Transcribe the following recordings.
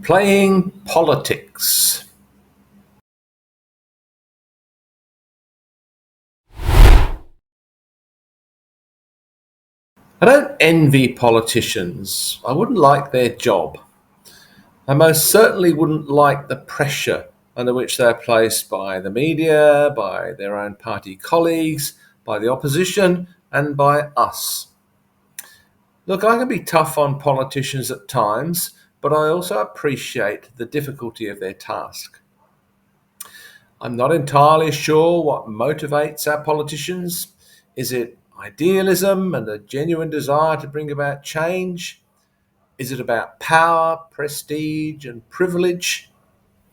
Playing politics. I don't envy politicians. I wouldn't like their job. I most certainly wouldn't like the pressure under which they're placed by the media, by their own party colleagues, by the opposition, and by us. Look, I can be tough on politicians at times, but I also appreciate the difficulty of their task. I'm not entirely sure what motivates our politicians. Is it idealism and a genuine desire to bring about change? Is it about power, prestige, and privilege?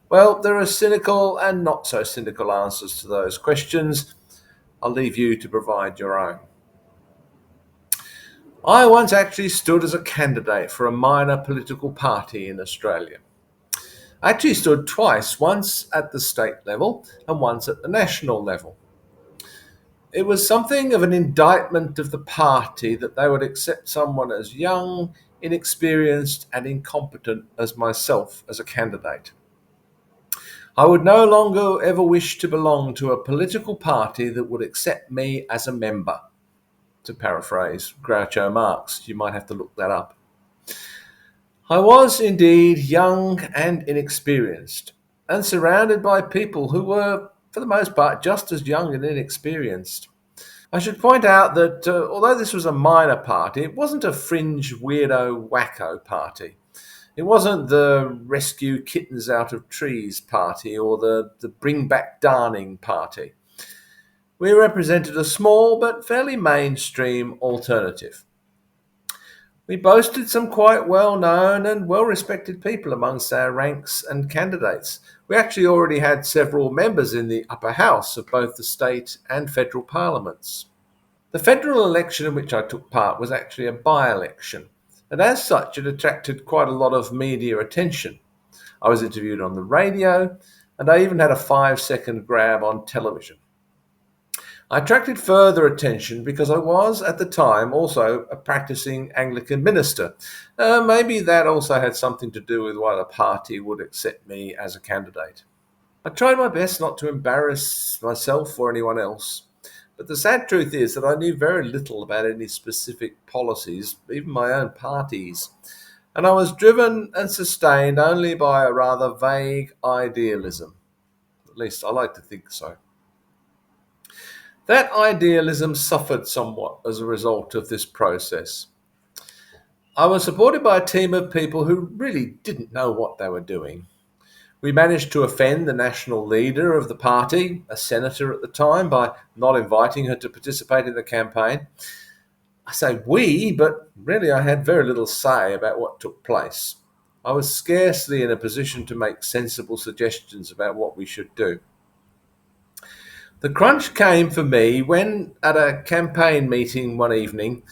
Well, there are cynical and not so cynical answers to those questions. I'll leave you to provide your own. I once actually stood as a candidate for a minor political party in Australia. I actually stood twice, once at the state level and once at the national level. It was something of an indictment of the party that they would accept someone as young, inexperienced, and incompetent as myself as a candidate. I would no longer ever wish to belong to a political party that would accept me as a member. To paraphrase Groucho Marx, you might have to look that up. I was indeed young and inexperienced, and surrounded by people who were, for the most part, just as young and inexperienced. I should point out that although this was a minor party, it wasn't a fringe weirdo wacko party. It wasn't the rescue kittens out of trees party or the bring back darning party. We represented a small but fairly mainstream alternative. We boasted some quite well-known and well-respected people amongst our ranks and candidates. We actually already had several members in the upper house of both the state and federal parliaments. The federal election in which I took part was actually a by-election, and as such it attracted quite a lot of media attention. I was interviewed on the radio, and I even had a 5-second grab on television. I attracted further attention because I was, at the time, also a practicing Anglican minister. Maybe that also had something to do with why the party would accept me as a candidate. I tried my best not to embarrass myself or anyone else, but the sad truth is that I knew very little about any specific policies, even my own party's, and I was driven and sustained only by a rather vague idealism. At least I like to think so. That idealism suffered somewhat as a result of this process. I was supported by a team of people who really didn't know what they were doing. We managed to offend the national leader of the party, a senator at the time, by not inviting her to participate in the campaign. I say we, but really I had very little say about what took place. I was scarcely in a position to make sensible suggestions about what we should do. The crunch came for me when, at a campaign meeting one evening,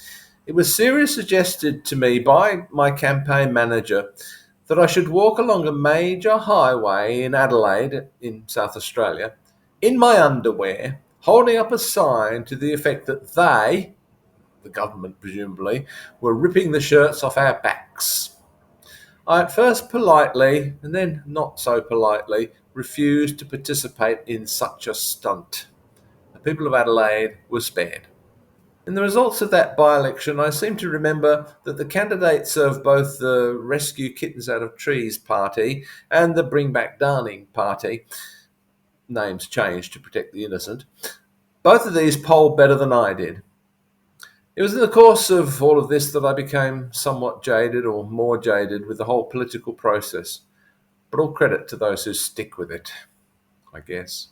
it was seriously suggested to me by my campaign manager that I should walk along a major highway in Adelaide, in South Australia, in my underwear, holding up a sign to the effect that they, the government presumably, were ripping the shirts off our backs. I at first politely, and then not so politely, refused to participate in such a stunt. The people of Adelaide were spared. In the results of that by-election, I seem to remember that the candidates of both the Rescue Kittens Out of Trees party and the Bring Back Darning party, names changed to protect the innocent, both of these polled better than I did. It was in the course of all of this that I became somewhat jaded, or more jaded, with the whole political process. But all credit to those who stick with it, I guess.